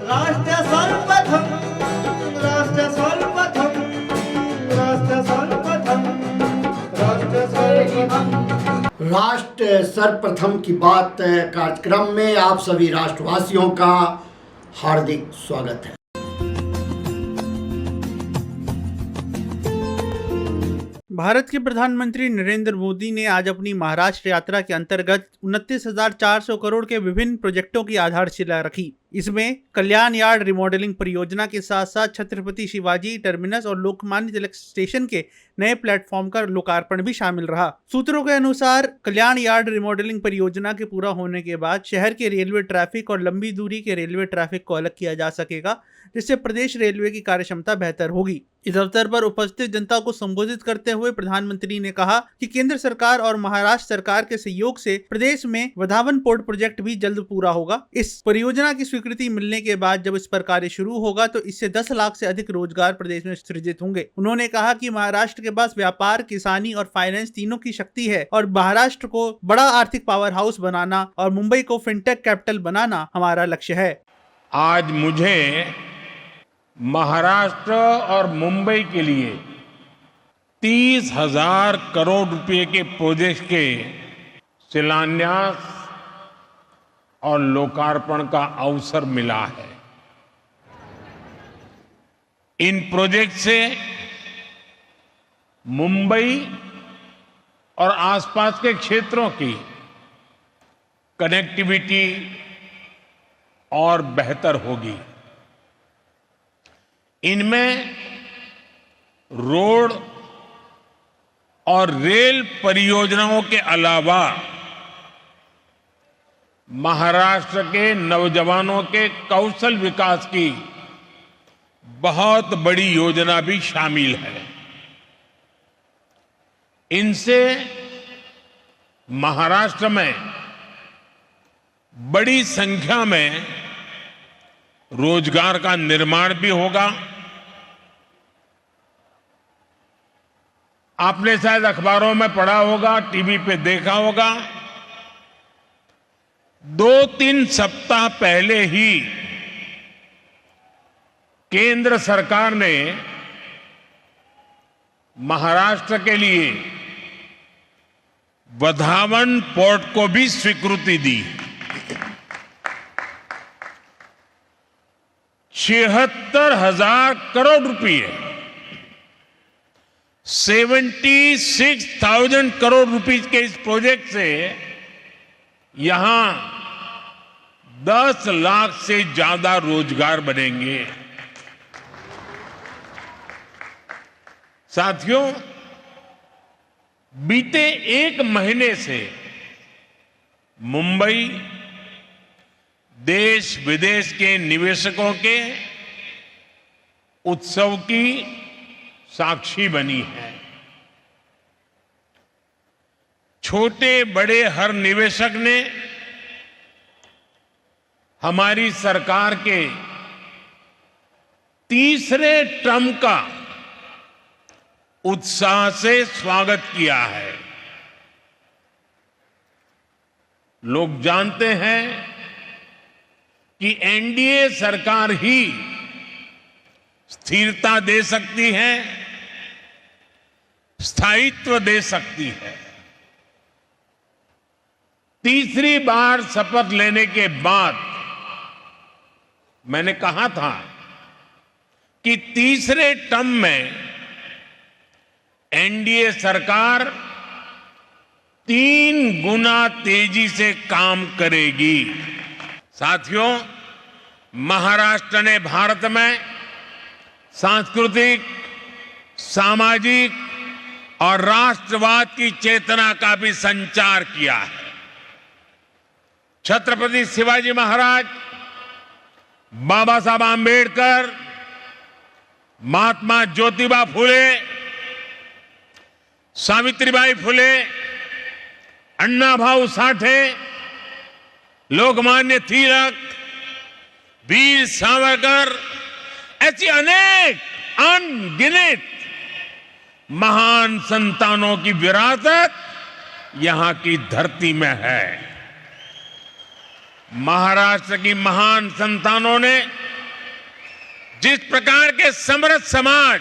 राष्ट्र सर्वप्रथम, राष्ट्र सर्वप्रथम, राष्ट्र सर्वप्रथम, राष्ट्र सर्वप्रथम। राष्ट्र सर्वप्रथम की बात कार्यक्रम में आप सभी राष्ट्रवासियों का हार्दिक स्वागत है। भारत के प्रधानमंत्री नरेंद्र मोदी ने आज अपनी महाराष्ट्र यात्रा के अंतर्गत 29,400 करोड़ के विभिन्न प्रोजेक्टों की आधारशिला रखी। इसमें कल्याण यार्ड रिमॉडलिंग परियोजना के साथ साथ छत्रपति शिवाजी टर्मिनस और लोकमान्य तिलक स्टेशन के नए प्लेटफॉर्म का लोकार्पण भी शामिल रहा। सूत्रों के अनुसार कल्याण यार्ड रिमॉडलिंग परियोजना के पूरा होने के बाद शहर के रेलवे ट्रैफिक और लंबी दूरी के रेलवे ट्रैफिक को अलग किया जा सकेगा, जिससे प्रदेश रेलवे की कार्यक्षमता बेहतर होगी। इस अवसर पर उपस्थित जनता को संबोधित करते हुए प्रधानमंत्री ने कहा कि केंद्र सरकार और महाराष्ट्र सरकार के सहयोग से प्रदेश में वधावन पोर्ट प्रोजेक्ट भी जल्द पूरा होगा। इस परियोजना की स्वीकृति मिलने के बाद जब इस पर कार्य शुरू होगा तो इससे 10 लाख से अधिक रोजगार प्रदेश में सृजित होंगे। उन्होंने कहा कि महाराष्ट्र के पास व्यापार, किसानी और फाइनेंस तीनों की शक्ति है और महाराष्ट्र को बड़ा आर्थिक पावर हाउस बनाना और मुंबई को फिनटेक कैपिटल बनाना हमारा लक्ष्य है। आज मुझे महाराष्ट्र और मुंबई के लिए 30,000 करोड़ रुपए के प्रोजेक्ट के शिलान्यास और लोकार्पण का अवसर मिला है। इन प्रोजेक्ट से मुंबई और आसपास के क्षेत्रों की कनेक्टिविटी और बेहतर होगी। इनमें रोड और रेल परियोजनाओं के अलावा महाराष्ट्र के नौजवानों के कौशल विकास की बहुत बड़ी योजना भी शामिल है। इनसे महाराष्ट्र में बड़ी संख्या में रोजगार का निर्माण भी होगा। आपने शायद अखबारों में पढ़ा होगा, टीवी पे देखा होगा, 2-3 सप्ताह पहले ही केंद्र सरकार ने महाराष्ट्र के लिए वधावन पोर्ट को भी स्वीकृति दी। 76,000 करोड़ रुपए, 76,000 करोड़ रुपीस के इस प्रोजेक्ट से यहां 10 लाख से ज्यादा रोजगार बनेंगे। साथियों, बीते 1 महीने से मुंबई देश विदेश के निवेशकों के उत्सव की साक्षी बनी है। छोटे बड़े हर निवेशक ने हमारी सरकार के तीसरे टर्म का उत्साह से स्वागत किया है। लोग जानते हैं कि एनडीए सरकार ही स्थिरता दे सकती है, स्थायित्व दे सकती है। तीसरी बार शपथ लेने के बाद मैंने कहा था कि तीसरे टर्म में एनडीए सरकार 3 गुना तेजी से काम करेगी। साथियों, महाराष्ट्र ने भारत में सांस्कृतिक, सामाजिक और राष्ट्रवाद की चेतना का भी संचार किया है। छत्रपति शिवाजी महाराज, बाबा साहब आंबेडकर, महात्मा ज्योतिबा फुले, सावित्रीबाई फुले, अन्ना भाऊ साठे, लोकमान्य तिलक, वीर सावरकर, ऐसी अनेक अनगिनत महान संतानों की विरासत यहां की धरती में है। महाराष्ट्र की महान संतानों ने जिस प्रकार के समृद्ध समाज,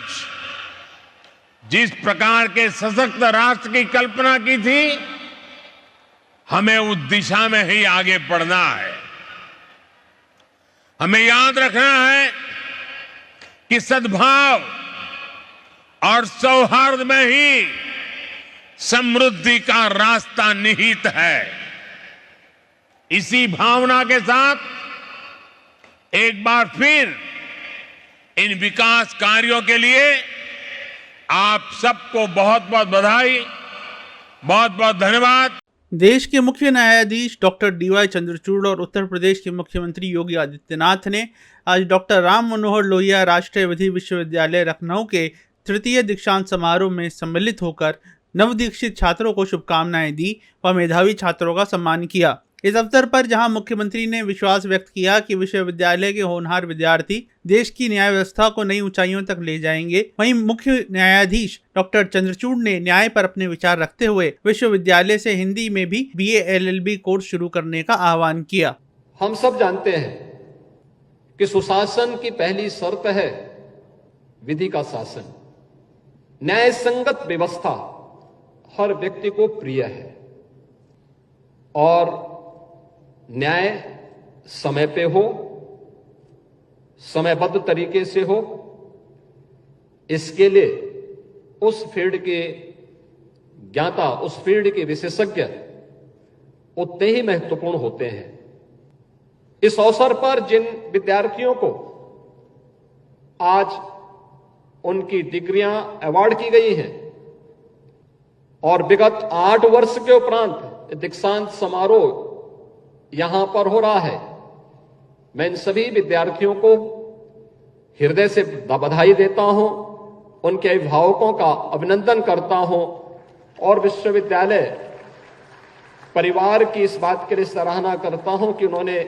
जिस प्रकार के सशक्त राष्ट्र की कल्पना की थी, हमें उस दिशा में ही आगे बढ़ना है। हमें याद रखना है कि सद्भाव और सौहार्द में ही समृद्धि का रास्ता निहित है। इसी भावना के साथ एक बार फिर इन विकास कार्यों के लिए आप सबको बहुत बहुत बधाई, बहुत बहुत धन्यवाद। देश के मुख्य न्यायाधीश डॉक्टर DY चंद्रचूड़ और उत्तर प्रदेश के मुख्यमंत्री योगी आदित्यनाथ ने आज डॉक्टर राम मनोहर लोहिया राष्ट्रीय विधि विश्वविद्यालय लखनऊ के तृतीय दीक्षांत समारोह में सम्मिलित होकर नवदीक्षित छात्रों को शुभकामनाएं दी व मेधावी छात्रों का सम्मान किया। इस अवसर पर जहां मुख्यमंत्री ने विश्वास व्यक्त किया कि विश्वविद्यालय के होनहार विद्यार्थी देश की न्याय व्यवस्था को नई ऊंचाइयों तक ले जाएंगे, वहीं मुख्य न्यायाधीश डॉक्टर चंद्रचूड़ ने न्याय पर अपने विचार रखते हुए विश्वविद्यालय से हिंदी में भी BA LLB कोर्स शुरू करने का आह्वान किया। हम सब जानते हैं कि सुशासन की पहली शर्त है विधि का शासन। न्याय संगत व्यवस्था हर व्यक्ति को प्रिय है और न्याय समय पे हो, समयबद्ध तरीके से हो, इसके लिए उस फील्ड के ज्ञाता, उस फील्ड के विशेषज्ञ उतने ही महत्वपूर्ण होते हैं। इस अवसर पर जिन विद्यार्थियों को आज उनकी डिग्रियां अवार्ड की गई हैं और विगत 8 वर्ष के उपरांत दीक्षांत समारोह यहां पर हो रहा है, मैं इन सभी विद्यार्थियों को हृदय से बधाई देता हूं, उनके अभिभावकों का अभिनंदन करता हूं और विश्वविद्यालय परिवार की इस बात के लिए सराहना करता हूं कि उन्होंने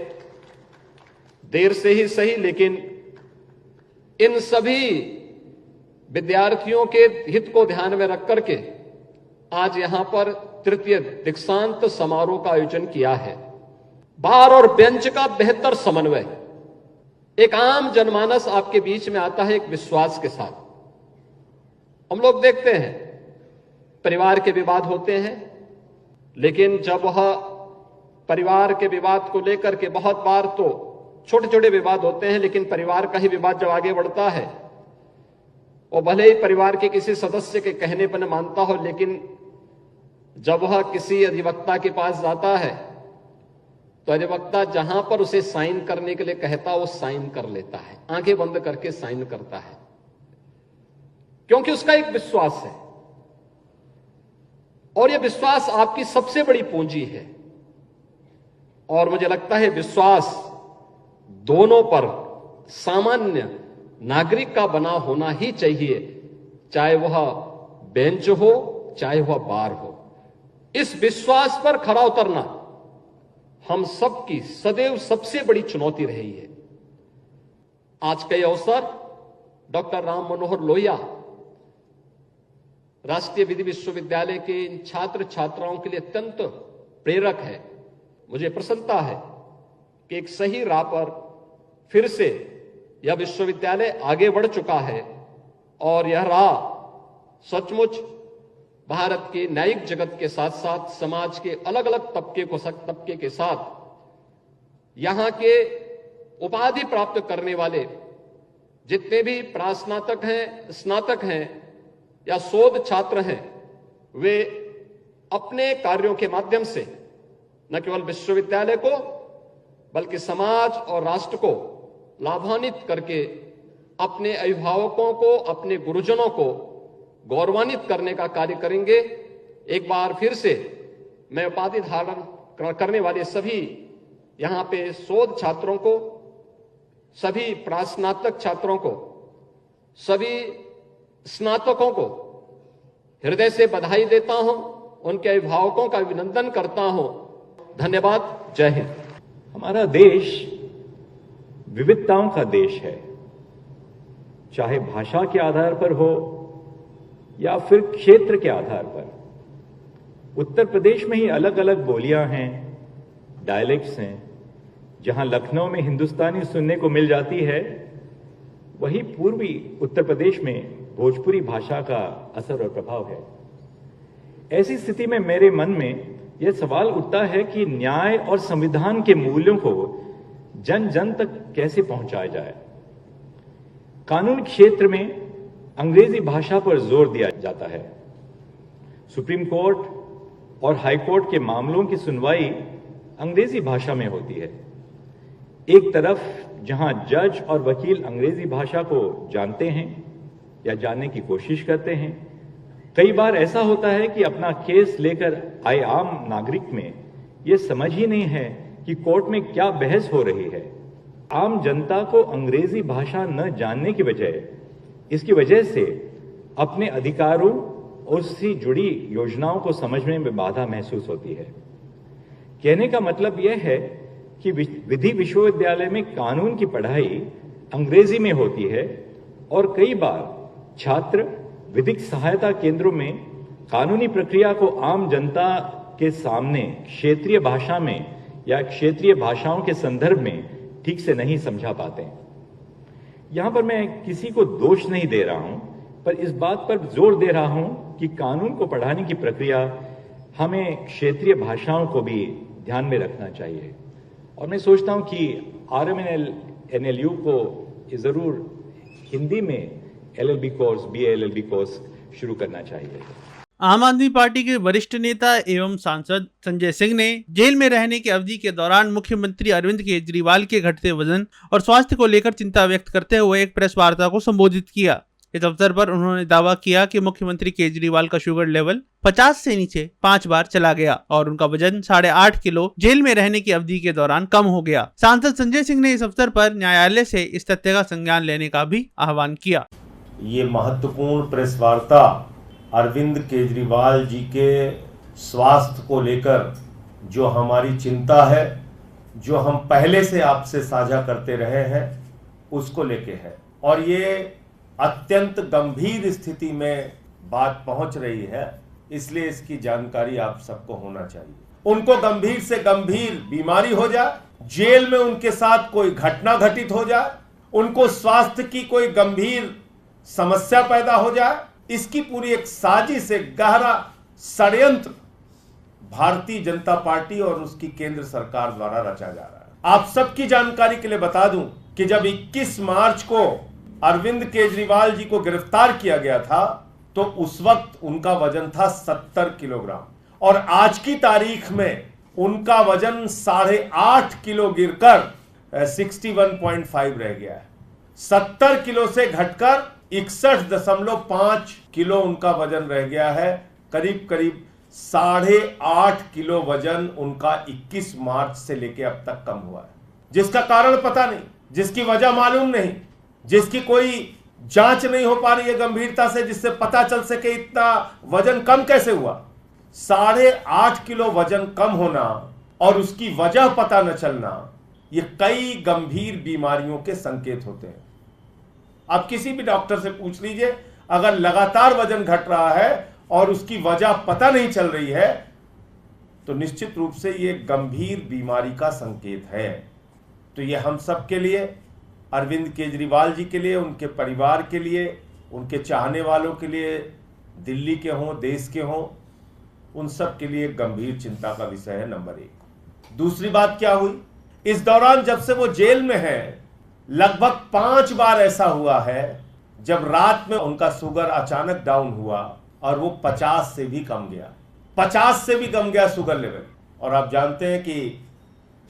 देर से ही सही लेकिन इन सभी विद्यार्थियों के हित को ध्यान में रख करके आज यहां पर तृतीय दीक्षांत समारोह का आयोजन किया है। बार और बेंच का बेहतर समन्वय, एक आम जनमानस आपके बीच में आता है एक विश्वास के साथ। हम लोग देखते हैं परिवार के विवाद होते हैं, लेकिन जब वह परिवार के विवाद को लेकर के बहुत बार तो छोटे छोटे विवाद होते हैं, लेकिन परिवार का ही विवाद जब आगे बढ़ता है, वो भले ही परिवार के किसी सदस्य के कहने पर न मानता हो, लेकिन जब वह किसी अधिवक्ता के पास जाता है तो अधिवक्ता जहां पर उसे साइन करने के लिए कहता वो साइन कर लेता है, आंखें बंद करके साइन करता है, क्योंकि उसका एक विश्वास है और यह विश्वास आपकी सबसे बड़ी पूंजी है। और मुझे लगता है विश्वास दोनों पर सामान्य नागरिक का बना होना ही चाहिए, चाहे वह बेंच हो चाहे वह बार हो। इस विश्वास पर खरा उतरना हम सबकी सदैव सबसे बड़ी चुनौती रही है। आज का यह अवसर डॉक्टर राम मनोहर लोहिया राष्ट्रीय विधि विश्वविद्यालय के इन छात्र छात्राओं के लिए अत्यंत प्रेरक है। मुझे प्रसन्नता है कि एक सही राह पर फिर से यह विश्वविद्यालय आगे बढ़ चुका है और यह राह सचमुच भारत के न्यायिक जगत के साथ साथ समाज के अलग अलग तबके के साथ यहां के उपाधि प्राप्त करने वाले जितने भी प्रास्नातक हैं, स्नातक हैं या शोध छात्र हैं, वे अपने कार्यों के माध्यम से न केवल विश्वविद्यालय को बल्कि समाज और राष्ट्र को लाभान्वित करके अपने अभिभावकों को, अपने गुरुजनों को गौरवान्वित करने का कार्य करेंगे। एक बार फिर से मैं उपाधि धारण करने वाले सभी यहां पे शोध छात्रों को, सभी प्रास्नातक छात्रों को, सभी स्नातकों को हृदय से बधाई देता हूं, उनके अभिभावकों का अभिनंदन करता हूं। धन्यवाद। जय हिंद। हमारा देश विविधताओं का देश है, चाहे भाषा के आधार पर हो या फिर क्षेत्र के आधार पर। उत्तर प्रदेश में ही अलग अलग बोलियां हैं, डायलेक्ट्स हैं। जहां लखनऊ में हिंदुस्तानी सुनने को मिल जाती है, वही पूर्वी उत्तर प्रदेश में भोजपुरी भाषा का असर और प्रभाव है। ऐसी स्थिति में मेरे मन में यह सवाल उठता है कि न्याय और संविधान के मूल्यों को जन जन तक कैसे पहुंचाया जाए। कानून क्षेत्र में अंग्रेजी भाषा पर जोर दिया जाता है। सुप्रीम कोर्ट और हाई कोर्ट के मामलों की सुनवाई अंग्रेजी भाषा में होती है। एक तरफ जहां जज और वकील अंग्रेजी भाषा को जानते हैं या जानने की कोशिश करते हैं, कई बार ऐसा होता है कि अपना केस लेकर आए आम नागरिक में यह समझ ही नहीं है कि कोर्ट में क्या बहस हो रही है। आम जनता को अंग्रेजी भाषा न जानने की इसकी वजह से अपने अधिकारों और उससे जुड़ी योजनाओं को समझने में बाधा महसूस होती है। कहने का मतलब यह है कि विधि विश्वविद्यालय में कानून की पढ़ाई अंग्रेजी में होती है और कई बार छात्र विधिक सहायता केंद्रों में कानूनी प्रक्रिया को आम जनता के सामने क्षेत्रीय भाषा में या क्षेत्रीय भाषाओं के संदर्भ में ठीक से नहीं समझा पाते। यहां पर मैं किसी को दोष नहीं दे रहा हूं, पर इस बात पर जोर दे रहा हूं कि कानून को पढ़ाने की प्रक्रिया हमें क्षेत्रीय भाषाओं को भी ध्यान में रखना चाहिए। और मैं सोचता हूं कि RMN NLU को जरूर हिंदी में LLB course, BA LLB course शुरू करना चाहिए। आम आदमी पार्टी के वरिष्ठ नेता एवं सांसद संजय सिंह ने जेल में रहने की अवधि के दौरान मुख्यमंत्री अरविंद केजरीवाल के घटते वजन और स्वास्थ्य को लेकर चिंता व्यक्त करते हुए एक प्रेस वार्ता को संबोधित किया। इस अवसर पर उन्होंने दावा किया कि मुख्यमंत्री केजरीवाल का शुगर लेवल 50 से नीचे 5 बार चला गया और उनका वजन 8.5 किलो जेल में रहने की अवधि के दौरान कम हो गया। सांसद संजय सिंह ने इस अवसर पर न्यायालय से इस तथ्य का संज्ञान लेने का भी आह्वान किया। ये महत्वपूर्ण प्रेस वार्ता अरविंद केजरीवाल जी के स्वास्थ्य को लेकर जो हमारी चिंता है, जो हम पहले से आपसे साझा करते रहे हैं, उसको लेके है। और ये अत्यंत गंभीर स्थिति में बात पहुंच रही है, इसलिए इसकी जानकारी आप सबको होना चाहिए। उनको गंभीर से गंभीर बीमारी हो जाए, जेल में उनके साथ कोई घटना घटित हो जाए, उनको स्वास्थ्य की कोई गंभीर समस्या पैदा हो जाए, इसकी पूरी एक साजिश, एक गहरा षड्यंत्र भारतीय जनता पार्टी और उसकी केंद्र सरकार द्वारा रचा जा रहा है। आप सबकी जानकारी के लिए बता दूं कि जब 21 मार्च को अरविंद केजरीवाल जी को गिरफ्तार किया गया था तो उस वक्त उनका वजन था 70 किलोग्राम और आज की तारीख में उनका वजन 8.5 किलो गिरकर 61.5 रह गया है। 70 किलो से घटकर 61.5 किलो उनका वजन रह गया है। करीब करीब 8.5 किलो वजन उनका 21 मार्च से लेकर अब तक कम हुआ है, जिसका कारण पता नहीं, जिसकी वजह मालूम नहीं, जिसकी कोई जांच नहीं हो पा रही है गंभीरता से, जिससे पता चल सके इतना वजन कम कैसे हुआ। 8.5 किलो वजन कम होना और उसकी वजह पता न चलना, ये कई गंभीर बीमारियों के संकेत होते हैं। आप किसी भी डॉक्टर से पूछ लीजिए, अगर लगातार वजन घट रहा है और उसकी वजह पता नहीं चल रही है तो निश्चित रूप से ये गंभीर बीमारी का संकेत है। तो ये हम सब के लिए, अरविंद केजरीवाल जी के लिए, उनके परिवार के लिए, उनके चाहने वालों के लिए, दिल्ली के हों, देश के हों, उन सब के लिए गंभीर चिंता का विषय है, नंबर 1। दूसरी बात क्या हुई, इस दौरान जब से वो जेल में है लगभग 5 बार ऐसा हुआ है जब रात में उनका शुगर अचानक डाउन हुआ और वो 50 से भी कम गया, 50 से भी कम गया शुगर लेवल। और आप जानते हैं कि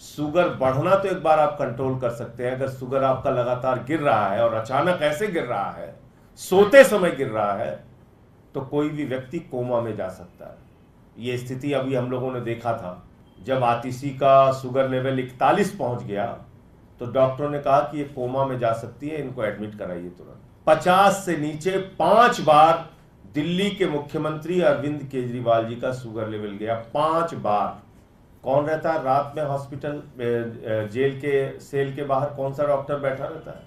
शुगर बढ़ना तो एक बार आप कंट्रोल कर सकते हैं, अगर शुगर आपका लगातार गिर रहा है और अचानक ऐसे गिर रहा है, सोते समय गिर रहा है, तो कोई भी व्यक्ति कोमा में जा सकता है। ये स्थिति अभी हम लोगों ने देखा था, जब आतिशी का शुगर लेवल 41 पहुंच गया तो डॉक्टरों ने कहा कि ये कोमा में जा सकती है, इनको एडमिट कराइए तुरंत। 50 से नीचे 5 बार दिल्ली के मुख्यमंत्री अरविंद केजरीवाल जी का शुगर लेवल गया, 5 बार। कौन रहता है रात में हॉस्पिटल जेल के सेल के बाहर, कौन सा डॉक्टर बैठा रहता है?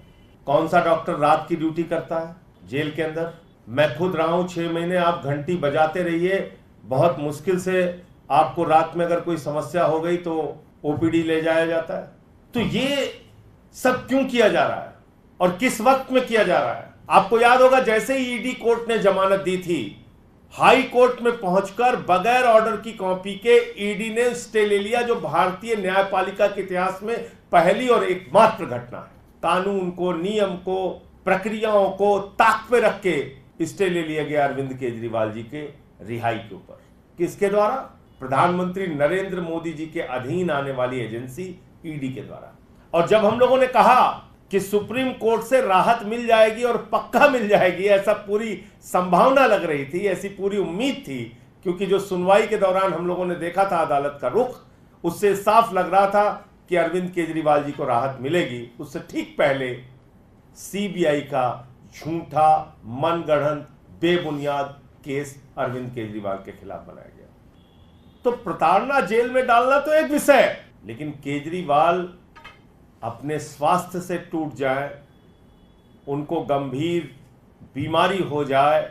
कौन सा डॉक्टर रात की ड्यूटी करता है जेल के अंदर? मैं खुद रहा हूं 6 महीने, आप घंटी बजाते रहिए, बहुत मुश्किल से आपको रात में अगर कोई समस्या हो गई तो ओपीडी ले जाया जाता है। तो ये सब क्यों किया जा रहा है? और किस वक्त में किया जा रहा है। आपको याद होगा जैसे ही ईडी कोर्ट ने जमानत दी थी, हाई कोर्ट में पहुंचकर बगैर ऑर्डर की कॉपी के ईडी ने स्टे ले लिया, जो भारतीय न्यायपालिका के इतिहास में पहली और एकमात्र घटना है। कानून को, नियम को, प्रक्रियाओं को ताक पे रख के स्टे ले लिया गया अरविंद केजरीवाल जी के रिहाई के ऊपर। किसके द्वारा? प्रधानमंत्री नरेंद्र मोदी जी के अधीन आने वाली एजेंसी ईडी के द्वारा। और जब हम लोगों ने कहा कि सुप्रीम कोर्ट से राहत मिल जाएगी और पक्का मिल जाएगी, ऐसा पूरी संभावना लग रही थी, ऐसी पूरी उम्मीद थी, क्योंकि जो सुनवाई के दौरान हम लोगों ने देखा था अदालत का रुख, उससे साफ लग रहा था कि अरविंद केजरीवाल जी को राहत मिलेगी। उससे ठीक पहले सीबीआई का झूठा, मनगढ़ंत, बेबुनियाद केस अरविंद केजरीवाल के खिलाफ बनाया गया। तो प्रताड़ना, जेल में डालना तो एक विषय है, लेकिन केजरीवाल अपने स्वास्थ्य से टूट जाए, उनको गंभीर बीमारी हो जाए,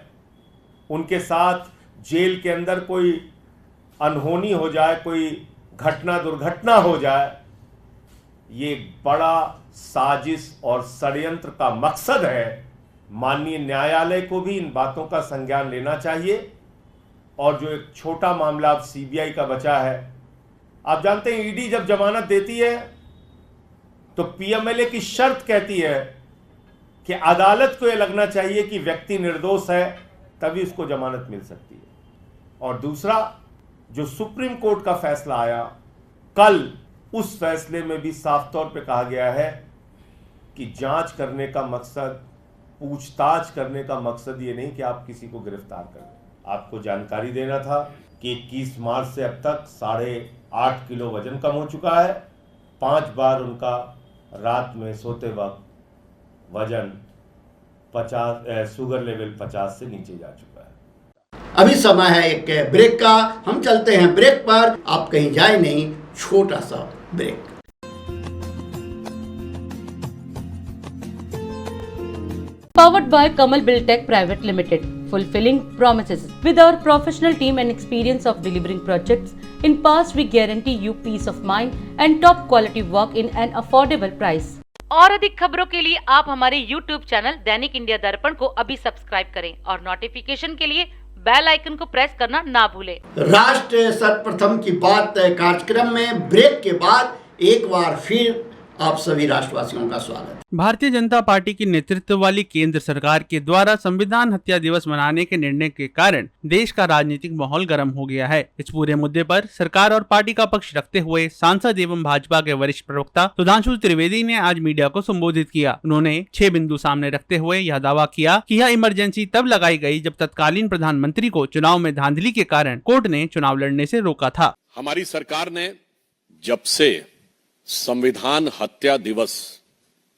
उनके साथ जेल के अंदर कोई अनहोनी हो जाए, कोई घटना दुर्घटना हो जाए, ये बड़ा साजिश और षड्यंत्र का मकसद है। माननीय न्यायालय को भी इन बातों का संज्ञान लेना चाहिए। और जो एक छोटा मामला अब सीबीआई का बचा है, आप जानते हैं ईडी जब जमानत देती है तो पीएमएलए की शर्त कहती है कि अदालत को यह लगना चाहिए कि व्यक्ति निर्दोष है, तभी उसको जमानत मिल सकती है। और दूसरा, जो सुप्रीम कोर्ट का फैसला आया कल, उस फैसले में भी साफ तौर पे कहा गया है कि जांच करने का मकसद, पूछताछ करने का मकसद ये नहीं कि आप किसी को गिरफ्तार कर लें। आपको जानकारी देना था कि 21 मार्च से अब तक 8.5 किलो वजन कम हो चुका है। 5 बार उनका रात में सोते वक्त वजन 50, शुगर लेवल 50 से नीचे जा चुका है। अभी समय है एक ब्रेक का, हम चलते हैं ब्रेक पर। आप कहीं जाए नहीं, छोटा सा break. Powered by Kamal Buildtech Private Limited, fulfilling promises. With our professional team and experience of delivering projects, in past we guarantee you peace of mind and top quality work in an affordable price. और अधिक खबरों के लिए आप हमारे YouTube channel दैनिक India दर्पण को अभी सब्सक्राइब करें और नोटिफिकेशन के लिए बेल आइकन को प्रेस करना ना भूलें। राष्ट्र सर्वप्रथम की बात कार्यक्रम में ब्रेक के बाद एक बार फिर आप सभी राष्ट्रवासियों का स्वागत है। भारतीय जनता पार्टी की नेतृत्व वाली केंद्र सरकार के द्वारा संविधान हत्या दिवस मनाने के निर्णय के कारण देश का राजनीतिक माहौल गर्म हो गया है। इस पूरे मुद्दे पर सरकार और पार्टी का पक्ष रखते हुए सांसद एवं भाजपा के वरिष्ठ प्रवक्ता सुधांशु त्रिवेदी ने आज मीडिया को संबोधित किया। उन्होंने 6 बिंदु सामने रखते हुए यह दावा किया कि यह इमरजेंसी तब लगाई गई जब तत्कालीन प्रधानमंत्री को चुनाव में धांधली के कारण कोर्ट ने चुनाव लड़ने से रोका था। हमारी सरकार ने जब से संविधान हत्या दिवस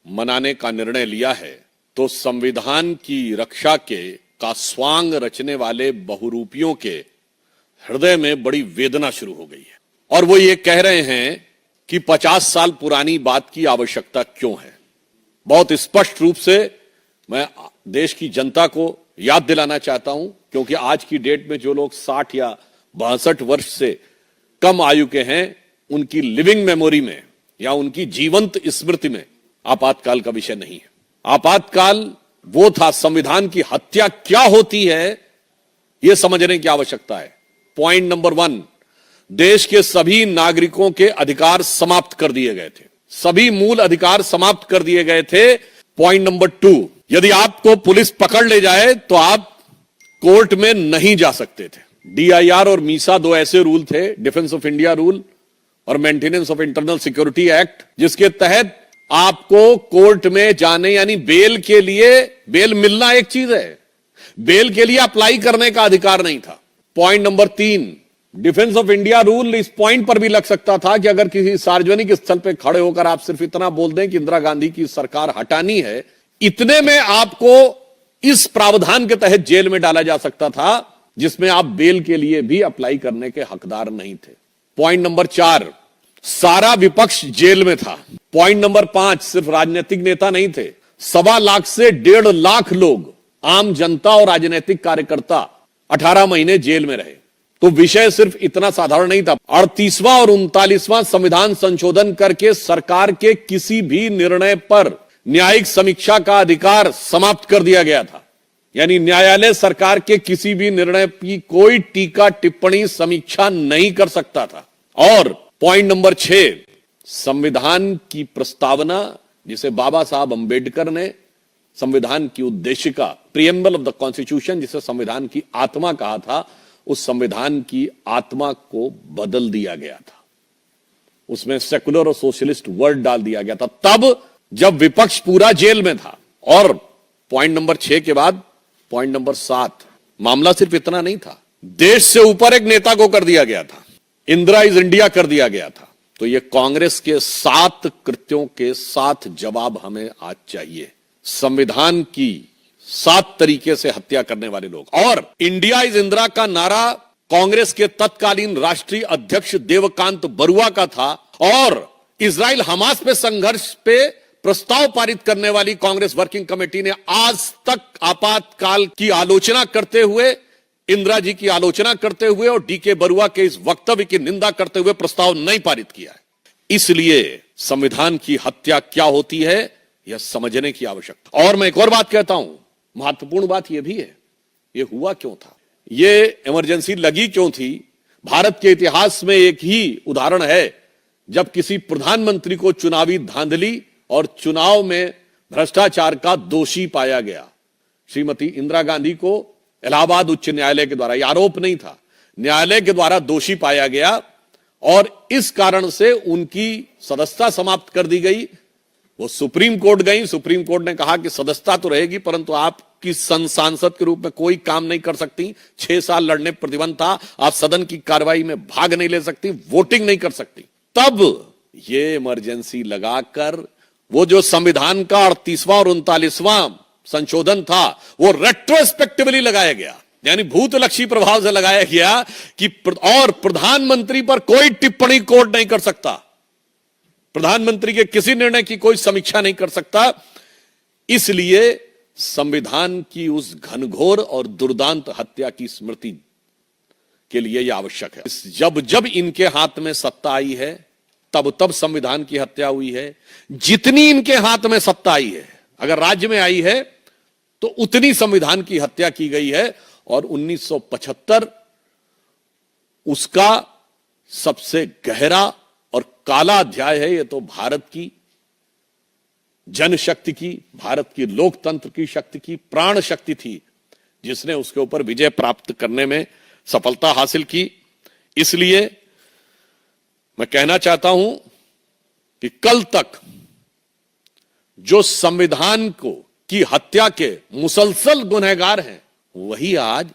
मनाने का निर्णय लिया है, तो संविधान की रक्षा का स्वांग रचने वाले बहुरूपियों के हृदय में बड़ी वेदना शुरू हो गई है। और वो ये कह रहे हैं कि 50 साल पुरानी बात की आवश्यकता क्यों है। बहुत स्पष्ट रूप से मैं देश की जनता को याद दिलाना चाहता हूं, क्योंकि आज की डेट में जो लोग 60 या 62 वर्ष से कम आयु के हैं, उनकी लिविंग मेमोरी में या उनकी जीवंत स्मृति में आपातकाल का विषय नहीं है। आपातकाल वो था, संविधान की हत्या क्या होती है यह समझने की आवश्यकता है। पॉइंट नंबर 1, देश के सभी नागरिकों के अधिकार समाप्त कर दिए गए थे, सभी मूल अधिकार समाप्त कर दिए गए थे। पॉइंट नंबर 2, यदि आपको पुलिस पकड़ ले जाए तो आप कोर्ट में नहीं जा सकते थे। डीआईआर और मीसा 2 ऐसे रूल थे, डिफेंस ऑफ इंडिया रूल और maintenance of internal security act, जिसके तहत आपको कोर्ट में जाने यानी बेल के लिए, बेल मिलना एक चीज है, बेल के लिए अप्लाई करने का अधिकार नहीं था। Point number 3, defence of India rule इस पॉइंट पर भी लग सकता था कि अगर किसी सार्वजनिक स्थल पर खड़े होकर आप सिर्फ इतना बोल दें कि इंदिरा गांधी की सरकार हटानी है, इतने में आपको इस प्रावधान के तहत जेल में डाला जा सकता था, जिसमें आप बेल के लिए भी अप्लाई करने के हकदार नहीं थे। पॉइंट नंबर 4, सारा विपक्ष जेल में था। पॉइंट नंबर 5, सिर्फ राजनीतिक नेता नहीं थे, 1.25 लाख से 1.5 लाख लोग, आम जनता और राजनीतिक कार्यकर्ता 18 महीने जेल में रहे। तो विषय सिर्फ इतना साधारण नहीं था। 38वां और 39वां संविधान संशोधन करके सरकार के किसी भी निर्णय पर न्यायिक समीक्षा का अधिकार समाप्त कर दिया गया था। यानी न्यायालय सरकार के किसी भी निर्णय की कोई टीका टिप्पणी समीक्षा नहीं कर सकता था। और पॉइंट नंबर 6, संविधान की प्रस्तावना, जिसे बाबा साहब अंबेडकर ने संविधान की उद्देशिका, प्रीएम्बल ऑफ द कॉन्स्टिट्यूशन, जिसे संविधान की आत्मा कहा था, उस संविधान की आत्मा को बदल दिया गया था। उसमें सेकुलर और सोशलिस्ट वर्ड डाल दिया गया था, तब जब विपक्ष पूरा जेल में था। और पॉइंट नंबर 6 के बाद पॉइंट नंबर 7, मामला सिर्फ इतना नहीं था, देश से ऊपर एक नेता को कर दिया गया था, इंदिरा इज इंडिया कर दिया गया था। तो ये कांग्रेस के 7 कृत्यों के 7 जवाब हमें आज चाहिए। संविधान की 7 तरीके से हत्या करने वाले लोग। और इंडिया इज इंदिरा का नारा कांग्रेस के तत्कालीन राष्ट्रीय अध्यक्ष देवकांत बरुआ का था। और इजराइल हमास पे संघर्ष पे प्रस्ताव पारित करने वाली कांग्रेस वर्किंग कमेटी ने आज तक आपातकाल की आलोचना करते हुए, इंदिरा जी की आलोचना करते हुए और डीके बरुआ के इस वक्तव्य की निंदा करते हुए प्रस्ताव नहीं पारित किया है। इसलिए संविधान की हत्या क्या होती है, यह समझने की आवश्यकता। और मैं एक और बात कहता हूं, महत्वपूर्ण बात यह भी है, यह हुआ क्यों था, यह इमरजेंसी लगी क्यों थी। भारत के इतिहास में एक ही उदाहरण है जब किसी प्रधानमंत्री को चुनावी धांधली और चुनाव में भ्रष्टाचार का दोषी पाया गया। श्रीमती इंदिरा गांधी को इलाहाबाद उच्च न्यायालय के द्वारा, यह आरोप नहीं था, न्यायालय के द्वारा दोषी पाया गया और इस कारण से उनकी सदस्यता समाप्त कर दी गई। वो सुप्रीम कोर्ट गई, सुप्रीम कोर्ट ने कहा कि सदस्यता तो रहेगी परंतु आपकी सांसद के रूप में कोई काम नहीं कर सकती, 6 साल लड़ने प्रतिबंध था, आप सदन की कार्रवाई में भाग नहीं ले सकती, वोटिंग नहीं कर सकती। तब ये इमरजेंसी लगाकर वो जो संविधान का 38वां और 39वां संशोधन था वो रेट्रोस्पेक्टिवली लगाया गया, यानी भूतलक्षी प्रभाव से लगाया गया कि और प्रधानमंत्री पर कोई टिप्पणी कोर्ट नहीं कर सकता, प्रधानमंत्री के किसी निर्णय की कोई समीक्षा नहीं कर सकता। इसलिए संविधान की उस घनघोर और दुर्दांत हत्या की स्मृति के लिए यह आवश्यक है। जब जब इनके हाथ में सत्ता आई है तब तब संविधान की हत्या हुई है। जितनी इनके हाथ में सत्ता आई है, अगर राज्य में आई है तो उतनी संविधान की हत्या की गई है। और 1975 उसका सबसे गहरा और काला अध्याय है। यह तो भारत की जनशक्ति की, भारत की लोकतंत्र की शक्ति की प्राण शक्ति थी जिसने उसके ऊपर विजय प्राप्त करने में सफलता हासिल की। इसलिए मैं कहना चाहता हूं कि कल तक जो संविधान की हत्या के मुसलसल गुनहगार हैं, वही आज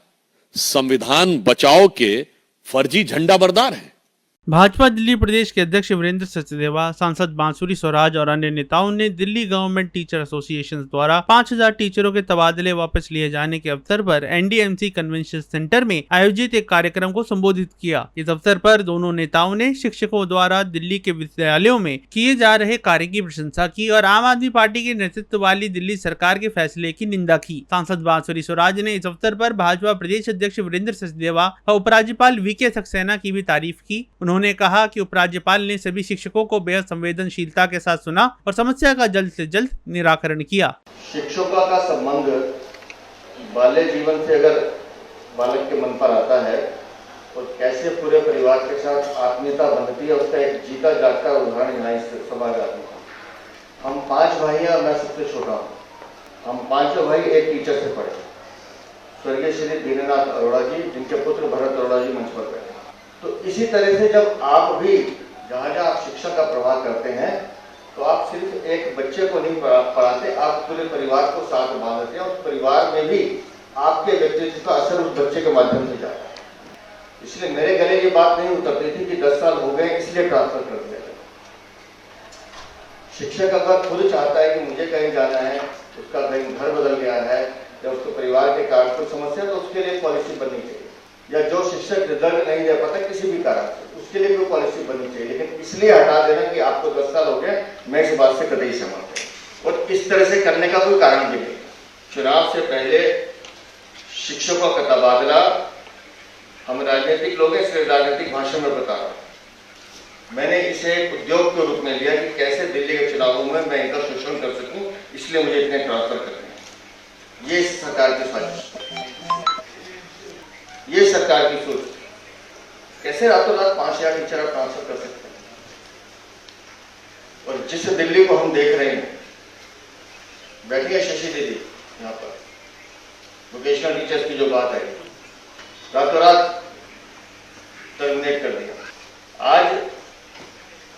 संविधान बचाओ के फर्जी झंडा बरदार हैं। भाजपा दिल्ली प्रदेश के अध्यक्ष वीरेंद्र सचदेवा, सांसद बांसुरी स्वराज और अन्य नेताओं ने दिल्ली गवर्नमेंट टीचर एसोसिएशन द्वारा 5000 टीचरों के तबादले वापस लिए जाने के अवसर पर एनडीएमसी कन्वेंशन सेंटर में आयोजित एक कार्यक्रम को संबोधित किया। इस अवसर पर दोनों नेताओं ने शिक्षकों द्वारा दिल्ली के विद्यालयों में किए जा रहे कार्य की प्रशंसा की और आम आदमी पार्टी के नेतृत्व वाली दिल्ली सरकार के फैसले की निंदा की। सांसद बांसुरी स्वराज ने इस अवसर पर भाजपा प्रदेश अध्यक्ष वीरेंद्र सचदेवा और उपराज्यपाल वीके सक्सेना की भी तारीफ की। उन्होंने कहा कि उपराज्यपाल ने सभी शिक्षकों को बेहद संवेदनशीलता के साथ सुना और समस्या का जल्द से जल्द निराकरण किया। शिक्षकों का संबंध बाल्य जीवन से अगर बालक के मन पर आता है और कैसे पूरे परिवार के साथ आत्मीयता बनती है, उसका एक जीता जागता उदाहरण यहाँ इस सभागार में। हम 5 भाई हैं और मैं सबसे छोटा हूँ। हम 5 भाई एक टीचर से पढ़े, स्वर्गीय श्री दीननाथ अरोड़ा जी, जिनके पुत्र भरत अरोड़ा जी मंच पर बैठे। तो इसी तरह से जब आप भी जहाँ जहाँ आप शिक्षा का प्रवाह करते हैं तो आप सिर्फ एक बच्चे को नहीं पढ़ाते, आप पूरे परिवार को साथ बांधते हैं। उस परिवार में भी आपके व्यक्तित्व का असर उस बच्चे के माध्यम से जाता है। इसलिए मेरे गले ये बात नहीं उतरती थी कि 10 साल हो गए इसलिए ट्रांसफर कर दिया गया। शिक्षक अगर खुद चाहता है कि मुझे कहीं जाना है, उसका कहीं घर बदल गया है या उसके परिवार के कारण कोई समस्या, तो उसके लिए पॉलिसी बननी चाहिए। या जो शिक्षक रिजल्ट नहीं दे पाता किसी भी कारण से, उसके लिए कोई पॉलिसी बननी चाहिए। लेकिन इसलिए हटा देना कि आपको 10 साल हो गए, मैं इस बात से कतई सहमत हूं। और इस तरह से करने का कोई कारण भी नहीं। चुनाव से पहले शिक्षकों का तबादला, हम राजनीतिक लोग हैं इसलिए राजनीतिक भाषा में बता रहा हूं। मैंने इसे उद्योग के रूप में लिया कि कैसे दिल्ली के चुनावों में मैं इनका शोषण कर सकूं इसलिए मुझे इतने ट्रांसफर करने हैं। ये सरकार की साजिश, ये सरकार की सोच। कैसे रातों रात 5 टीचर आप ट्रांसफर कर सकते हैं? और जिस दिल्ली को हम देख रहे हैं, बैठी है शशि दीदी यहाँ पर, वोकेशनल टीचर्स की जो बात है, रातों रात टर्मिनेट कर दिया। आज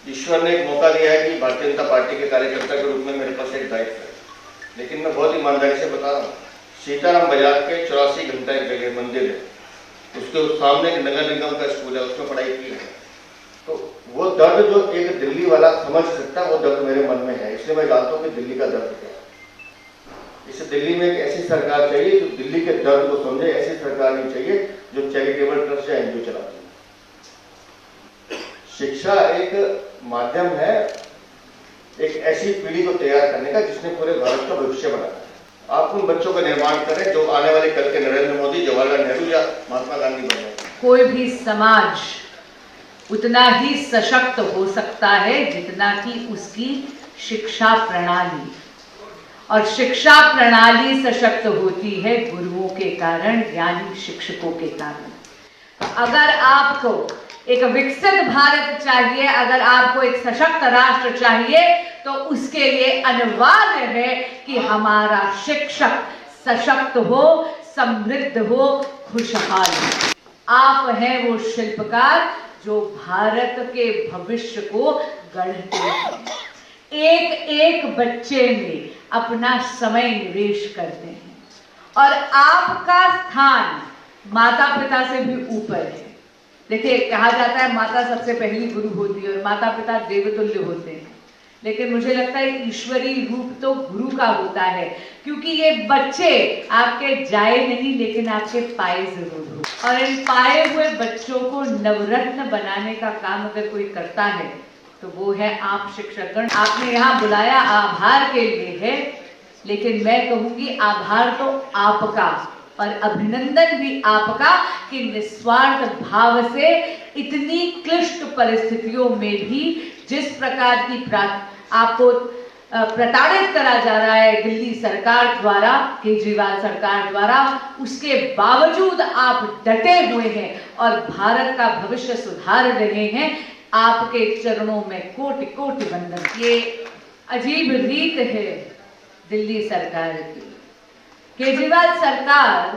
ईश्वर ने एक मौका दिया है कि भारतीय जनता पार्टी के कार्यकर्ता के रूप में मेरे पास एक दायित्व है, लेकिन मैं बहुत ईमानदारी से बता रहा हूँ, सीताराम बाजार के 84 घंटा एक जगह मंदिर है, उसके सामने एक नगर निगम का स्कूल है, उसमें पढ़ाई की है। तो वो दर्द जो एक दिल्ली वाला समझ सकता है, वो दर्द मेरे मन में है, इसलिए मैं जानता हूँ कि दिल्ली का दर्द क्या है। इस दिल्ली में एक ऐसी सरकार चाहिए जो दिल्ली के दर्द को समझे। ऐसी सरकार नहीं चाहिए जो चैरिटेबल ट्रस्ट या एनजीओ चलाती है। शिक्षा एक माध्यम है एक ऐसी पीढ़ी को तैयार करने का जिसने पूरे भारत का भविष्य बनाया है। आप उन बच्चों का निर्माण करें जो आने वाले कल के नरेंद्र मोदी, जवाहरलाल नेहरू या महात्मा गांधी बन जाए। कोई भी समाज उतना ही सशक्त हो सकता है जितना कि उसकी शिक्षा प्रणाली, और शिक्षा प्रणाली सशक्त होती है गुरुओं के कारण, यानी शिक्षकों के कारण। अगर आपको एक विकसित भारत चाहिए, अगर आपको एक सशक्त राष्ट्र चाहिए, तो उसके लिए अनिवार्य है कि हमारा शिक्षक सशक्त हो, समृद्ध हो, खुशहाल हो। आप हैं वो शिल्पकार जो भारत के भविष्य को गढ़ते हैं। एक एक बच्चे में अपना समय निवेश करते हैं, और आपका स्थान माता पिता से भी ऊपर है। देखिए, कहा जाता है माता सबसे पहली गुरु होती है और माता पिता देवतुल्य होते हैं, लेकिन मुझे लगता है ईश्वरीय रूप तो गुरु का होता है, क्योंकि ये बच्चे आपके जाए नहीं लेकिन आपके पाए जरूर हो। और इन पाए हुए बच्चों को नवरत्न बनाने का काम अगर कोई करता है तो वो है आप शिक्षकगण। आपने यहाँ बुलाया आभार के लिए है, लेकिन मैं कहूंगी आभार तो आपका और अभिनंदन भी आपका कि निस्वार्थ भाव से इतनी क्लिष्ट परिस्थितियों में भी जिस प्रकार की आपको प्रताड़ित करा जा रहा है दिल्ली सरकार द्वारा, केजरीवाल सरकार द्वारा, उसके बावजूद आप डटे हुए हैं और भारत का भविष्य सुधार रहे हैं। आपके चरणों में कोटि कोटि वंदन। ये अजीब रीत है दिल्ली सरकार की। केजरीवाल सरकार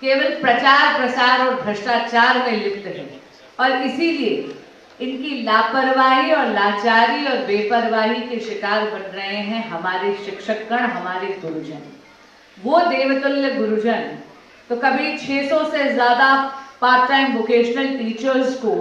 केवल प्रचार प्रसार और भ्रष्टाचार में लिप्त है, और इसीलिए इनकी लापरवाही और लाचारी और बेपरवाही के शिकार बन रहे हैं हमारे शिक्षकगण, हमारे गुरुजन। वो देवतुल्य गुरुजन तो कभी 600 से ज्यादा पार्ट टाइम वोकेशनल टीचर्स को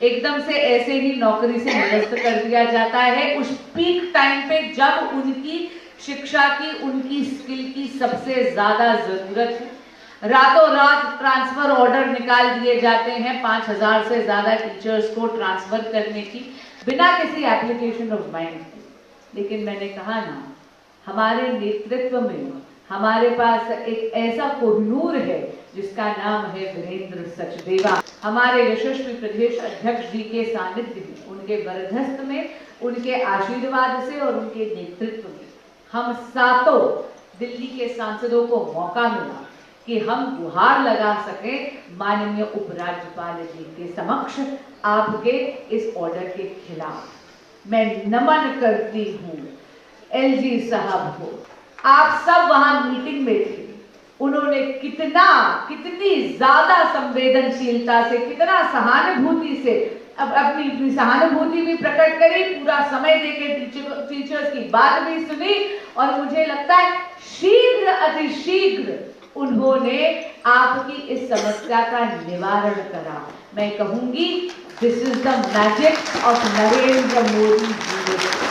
एकदम से ऐसे ही नौकरी से निरस्त कर दिया जाता है उस पीक टाइम पे जब उनकी शिक्षा की, उनकी स्किल की सबसे ज्यादा जरूरत है। रातों रात ट्रांसफर ऑर्डर निकाल दिए जाते हैं 5000 से ज्यादा टीचर्स को ट्रांसफर करने की, बिना किसी एप्लीकेशन ऑफ माइंड के। लेकिन मैंने कहा ना, हमारे नेतृत्व में हमारे पास एक ऐसा कोहिनूर है जिसका नाम है वीरेंद्र सचदेवा। हमारे यशस्वी प्रदेश अध्यक्ष जी के सानिध्य में, उनके वरदहस्त में, उनके आशीर्वाद से और उनके नेतृत्व में हम सातों दिल्ली के सांसदों को मौका मिला कि हम गुहार लगा सके माननीय उपराज्यपाल जी के समक्ष आपके इस ऑर्डर के खिलाफ। मैं नमन करती हूँ एलजी साहब को। आप सब वहां मीटिंग में थे, उन्होंने कितनी ज्यादा संवेदनशीलता से, कितना सहानुभूति से अपनी सहानुभूति भी प्रकट करी, पूरा समय देके टीचर्स की बात भी सुनी, और मुझे लगता है शीघ्र अतिशीघ्र उन्होंने आपकी इस समस्या का निवारण करा। मैं कहूंगी this is the magic of Narendra Modi ji.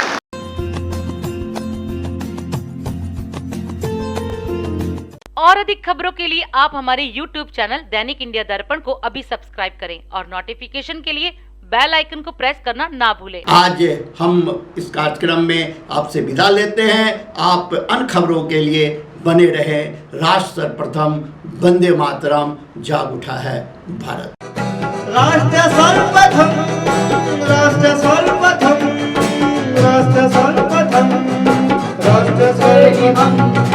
और अधिक खबरों के लिए आप हमारे YouTube चैनल दैनिक इंडिया दर्पण को अभी सब्सक्राइब करें और नोटिफिकेशन के लिए बेल आइकन को प्रेस करना ना भूलें। आज हम इस कार्यक्रम में आपसे विदा लेते हैं। आप अन्य खबरों के लिए बने रहे। राष्ट्र सर्वप्रथम, वंदे मातरम, जाग उठा है भारत। राष्ट्र सर्वप्रथम, राष्ट्र सर्वप्रथम, राष्ट्र सर्वप्रथम, राष्ट्र सर्वप्रथम